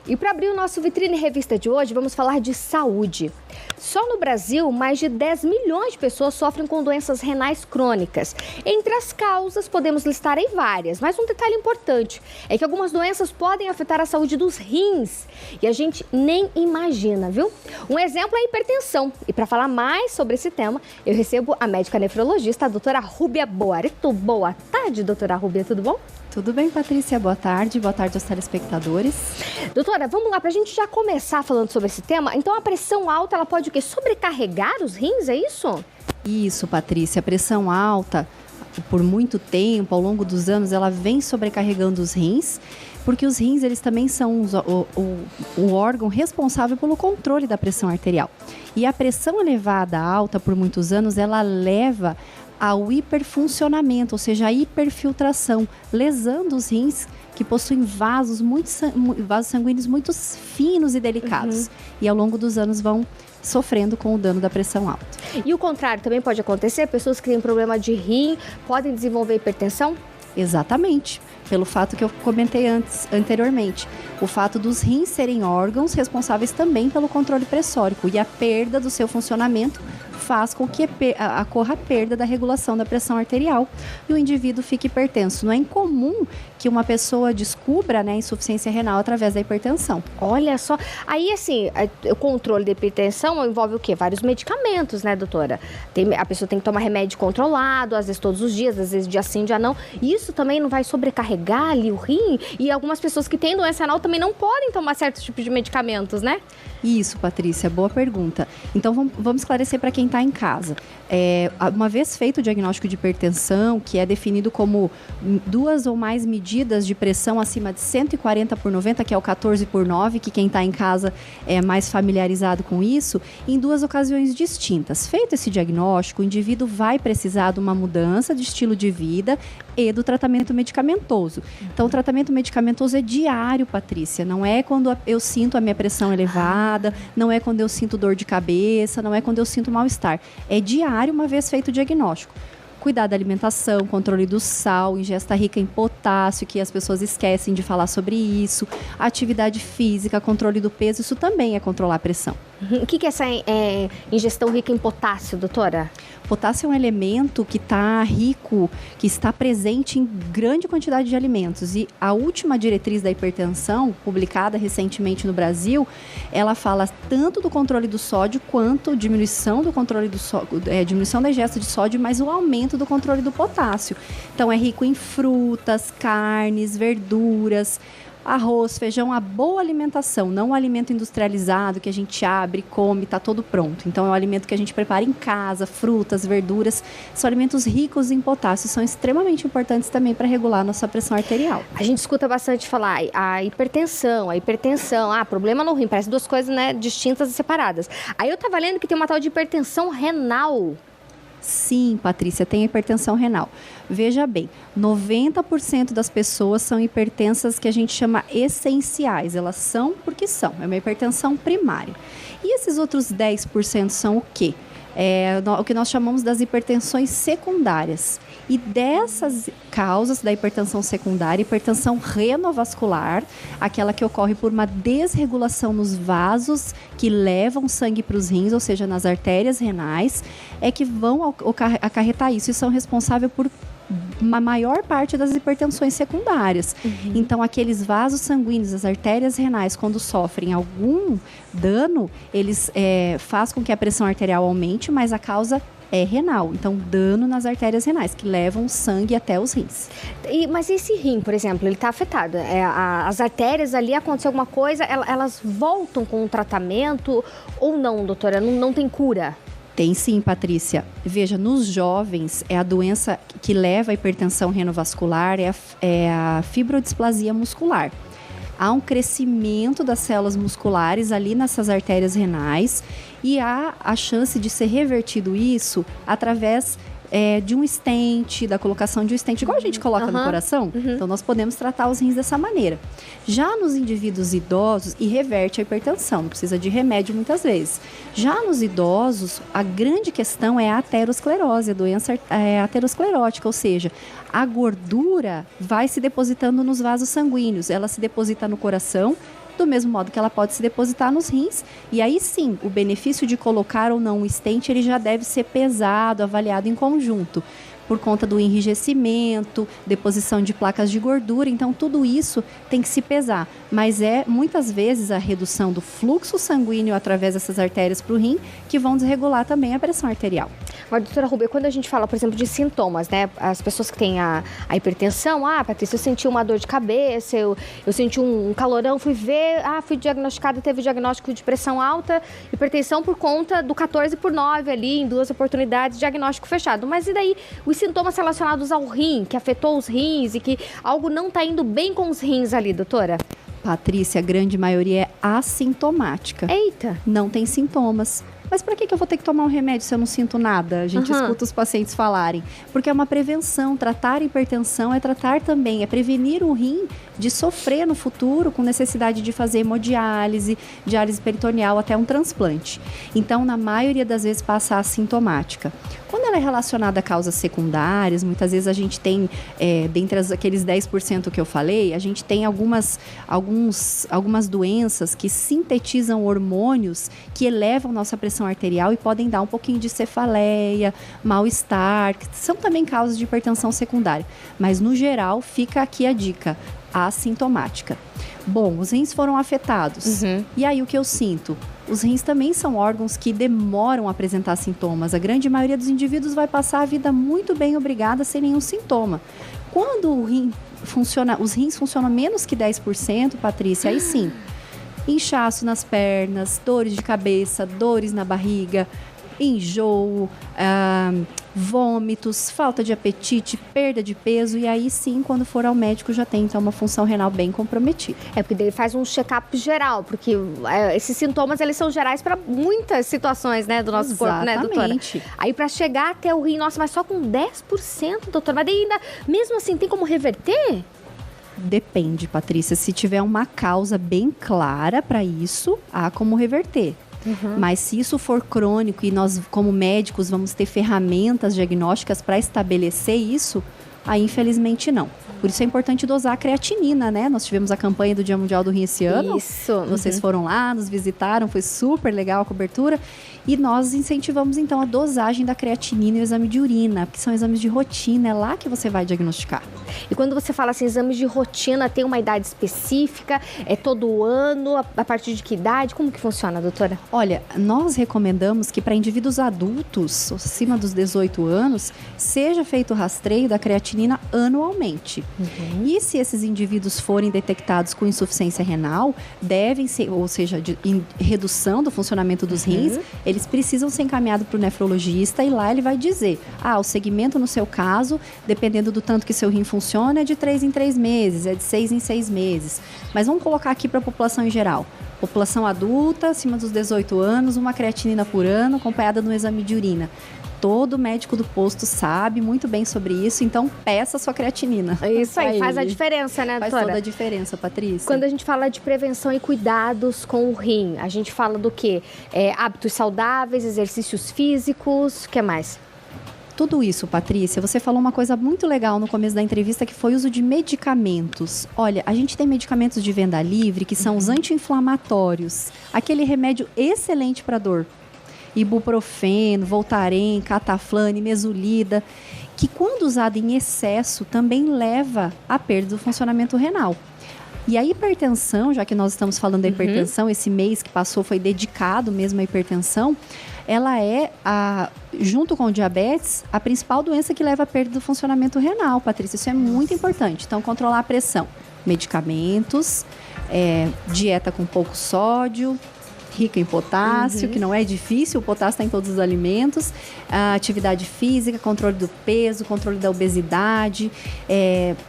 E para abrir o nosso Vitrine Revista de hoje, vamos falar de saúde. Só no Brasil, mais de 10 milhões de pessoas sofrem com doenças renais crônicas. Entre as causas, podemos listar aí várias, mas um detalhe importante é que algumas doenças podem afetar a saúde dos rins e a gente nem imagina, viu? Um exemplo é a hipertensão. E para falar mais sobre esse tema, eu recebo a médica nefrologista, a doutora Rúbia Boarito. Boa tarde, doutora Rúbia, tudo bom? Tudo bem, Patrícia? Boa tarde aos telespectadores. Doutora, vamos lá, para a gente já começar falando sobre esse tema. Então, a pressão alta, ela pode o quê? Sobrecarregar os rins, é isso? Isso, Patrícia. A pressão alta, por muito tempo, ao longo dos anos, ela vem sobrecarregando os rins, porque os rins, eles também são o órgão responsável pelo controle da pressão arterial. E a pressão elevada, alta, por muitos anos, ela leva ao hiperfuncionamento, ou seja, a hiperfiltração, lesando os rins que possuem vasos sanguíneos muito finos e delicados. E ao longo dos anos vão sofrendo com o dano da pressão alta. E o contrário também pode acontecer? Pessoas que têm problema de rim podem desenvolver hipertensão? Exatamente, pelo fato que eu comentei anteriormente. O fato dos rins serem órgãos responsáveis também pelo controle pressórico e a perda do seu funcionamento faz com que ocorra a perda da regulação da pressão arterial e o indivíduo fique hipertenso. Não é incomum que uma pessoa descubra, insuficiência renal através da hipertensão. Olha só, aí assim, o controle da hipertensão envolve o quê? Vários medicamentos, né, doutora? A pessoa tem que tomar remédio controlado, às vezes todos os dias, às vezes dia sim, dia não. Isso também não vai sobrecarregar ali o rim? E algumas pessoas que têm doença renal também não podem tomar certos tipos de medicamentos, né? Isso, Patrícia, boa pergunta. Então, vamos esclarecer para quem está em casa. Uma vez feito o diagnóstico de hipertensão, que é definido como 2 ou mais medidas de pressão acima de 140/90, que é o 14/9, que quem está em casa é mais familiarizado com isso, em 2 ocasiões distintas. Feito esse diagnóstico, o indivíduo vai precisar de uma mudança de estilo de vida e do tratamento medicamentoso. Então, o tratamento medicamentoso é diário, Patrícia. Não é quando eu sinto a minha pressão elevada, não é quando eu sinto dor de cabeça, não é quando eu sinto mal-estar. É diário, uma vez feito o diagnóstico. Cuidar da alimentação, controle do sal, ingesta rica em potássio, que as pessoas esquecem de falar sobre isso. Atividade física, controle do peso, isso também é controlar a pressão. O que é essa ingestão rica em potássio, doutora? Potássio é um elemento que está rico, que está presente em grande quantidade de alimentos. E a última diretriz da hipertensão, publicada recentemente no Brasil, ela fala tanto do controle do sódio quanto diminuição do controle do sódio, diminuição da ingesta de sódio, mas o aumento do controle do potássio. Então, é rico em frutas, carnes, verduras, arroz, feijão, a boa alimentação, não o alimento industrializado que a gente abre, come, está todo pronto. Então, é um alimento que a gente prepara em casa, frutas, verduras, são alimentos ricos em potássio, são extremamente importantes também para regular a nossa pressão arterial. A gente escuta bastante falar a hipertensão, problema no rim, parece 2 coisas, distintas e separadas. Aí eu estava lendo que tem uma tal de hipertensão renal. Sim, Patrícia, tem hipertensão renal. Veja bem, 90% das pessoas são hipertensas que a gente chama essenciais. Elas são porque são, é uma hipertensão primária. E esses outros 10% são o quê? O que nós chamamos das hipertensões secundárias. E dessas causas da hipertensão secundária, hipertensão renovascular, aquela que ocorre por uma desregulação nos vasos que levam sangue para os rins, ou seja, nas artérias renais, é que vão acarretar isso e são responsáveis por uma maior parte das hipertensões secundárias. Então, aqueles vasos sanguíneos, as artérias renais, quando sofrem algum dano, eles fazem com que a pressão arterial aumente, mas a causa é renal. Então, dano nas artérias renais, que levam sangue até os rins. Mas esse rim, por exemplo, ele está afetado? As artérias ali, aconteceu alguma coisa, elas voltam com o tratamento ou não, doutora? Não tem cura? Tem sim, Patrícia. Veja, nos jovens, a doença que leva à hipertensão renovascular é a fibrodisplasia muscular. Há um crescimento das células musculares ali nessas artérias renais e há a chance de ser revertido isso através de um stent, da colocação de um stent, igual a gente coloca no coração. Então, nós podemos tratar os rins dessa maneira. Já nos indivíduos idosos, e reverte a hipertensão, não precisa de remédio muitas vezes. Já nos idosos, a grande questão é a aterosclerose, a doença aterosclerótica, ou seja, a gordura vai se depositando nos vasos sanguíneos, ela se deposita no coração, do mesmo modo que ela pode se depositar nos rins. E aí sim, o benefício de colocar ou não um stent, ele já deve ser pesado, avaliado em conjunto, por conta do enrijecimento, deposição de placas de gordura. Então, tudo isso tem que se pesar. Mas é, muitas vezes, a redução do fluxo sanguíneo através dessas artérias para o rim que vão desregular também a pressão arterial. Mas, doutora Rubê, quando a gente fala, por exemplo, de sintomas, né? As pessoas que têm a hipertensão, Patrícia, eu senti uma dor de cabeça, eu senti um calorão, fui ver, fui diagnosticada, teve diagnóstico de pressão alta, hipertensão por conta do 14/9 ali, em 2 oportunidades, diagnóstico fechado. Mas e daí, os sintomas relacionados ao rim, que afetou os rins e que algo não está indo bem com os rins ali, doutora? Patrícia, a grande maioria é assintomática. Eita! Não tem sintomas. Mas para que eu vou ter que tomar um remédio se eu não sinto nada? A gente escuta os pacientes falarem. Porque é uma prevenção. Tratar a hipertensão é tratar também, é prevenir o rim de sofrer no futuro com necessidade de fazer hemodiálise, diálise peritoneal, até um transplante. Então, na maioria das vezes, passa assintomática. Quando ela é relacionada a causas secundárias, muitas vezes a gente tem, dentre aqueles 10% que eu falei, a gente tem algumas doenças que sintetizam hormônios que elevam nossa pressão arterial e podem dar um pouquinho de cefaleia, mal-estar, que são também causas de hipertensão secundária. Mas, no geral, fica aqui a dica, assintomática. Bom, os rins foram afetados. E aí, o que eu sinto? Os rins também são órgãos que demoram a apresentar sintomas. A grande maioria dos indivíduos vai passar a vida muito bem, obrigada, sem nenhum sintoma. Quando os rins funcionam menos que 10%, Patrícia, aí sim, inchaço nas pernas, dores de cabeça, dores na barriga, enjoo, vômitos, falta de apetite, perda de peso, e aí sim, quando for ao médico, já tem então uma função renal bem comprometida. Porque ele faz um check-up geral, porque esses sintomas, eles são gerais para muitas situações, né, do nosso corpo, né, doutora? Aí para chegar até o rim, nossa, mas só com 10%, doutora, mas daí ainda, mesmo assim, tem como reverter? Depende, Patrícia, se tiver uma causa bem clara para isso, há como reverter. Mas se isso for crônico e nós, como médicos, vamos ter ferramentas diagnósticas para estabelecer isso, aí infelizmente não. Por isso é importante dosar a creatinina, né? Nós tivemos a campanha do Dia Mundial do Rim esse ano. Isso. Vocês foram lá, nos visitaram, foi super legal a cobertura. E nós incentivamos, então, a dosagem da creatinina e o exame de urina, que são exames de rotina, é lá que você vai diagnosticar. E quando você fala assim, exames de rotina, tem uma idade específica? É todo ano? A partir de que idade? Como que funciona, doutora? Olha, nós recomendamos que para indivíduos adultos, acima dos 18 anos, seja feito o rastreio da creatinina anualmente. E se esses indivíduos forem detectados com insuficiência renal, devem ser, ou seja, redução do funcionamento dos rins, eles precisam ser encaminhados para o nefrologista e lá ele vai dizer, o segmento no seu caso, dependendo do tanto que seu rim funciona, é de 3 em 3 meses, é de 6 em 6 meses. Mas vamos colocar aqui para a população em geral. População adulta, acima dos 18 anos, uma creatinina por ano, acompanhada de um exame de urina. Todo médico do posto sabe muito bem sobre isso, então peça sua creatinina. Isso aí, faz a diferença, né, doutora? Faz toda a diferença, Patrícia. Quando a gente fala de prevenção e cuidados com o rim, a gente fala do quê? Hábitos saudáveis, exercícios físicos, o que mais? Tudo isso, Patrícia. Você falou uma coisa muito legal no começo da entrevista, que foi o uso de medicamentos. Olha, a gente tem medicamentos de venda livre, que são os anti-inflamatórios. Aquele remédio excelente para dor. Ibuprofeno, Voltaren, Cataflane, Mesulida, que quando usado em excesso também leva à perda do funcionamento renal. E a hipertensão, já que nós estamos falando da hipertensão, esse mês que passou foi dedicado mesmo à hipertensão, ela é, junto com o diabetes, a principal doença que leva à perda do funcionamento renal, Patrícia. Isso é muito importante. Então, controlar a pressão. Medicamentos, dieta com pouco sódio, rica em potássio, que não é difícil, o potássio está em todos os alimentos, atividade física, controle do peso, controle da obesidade,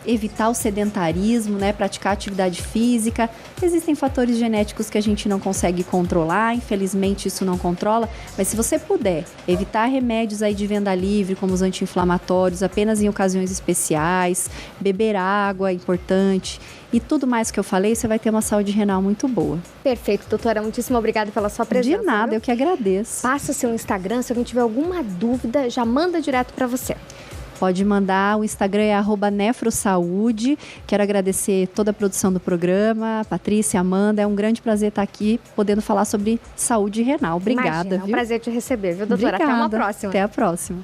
evitar o sedentarismo, né, praticar atividade física. Existem fatores genéticos que a gente não consegue controlar, infelizmente isso não controla, mas se você puder evitar remédios aí de venda livre, como os anti-inflamatórios, apenas em ocasiões especiais, beber água é importante, e tudo mais que eu falei, você vai ter uma saúde renal muito boa. Perfeito, doutora. Muitíssimo obrigada pela sua presença. De nada, eu que agradeço. Passa seu Instagram, se alguém tiver alguma dúvida, já manda direto para você. Pode mandar, o Instagram é @nefrosaúde. Quero agradecer toda a produção do programa, Patrícia, Amanda, é um grande prazer estar aqui podendo falar sobre saúde renal. Obrigada. Imagina, é um prazer te receber, viu, doutora? Obrigada. Até uma próxima. Até a próxima.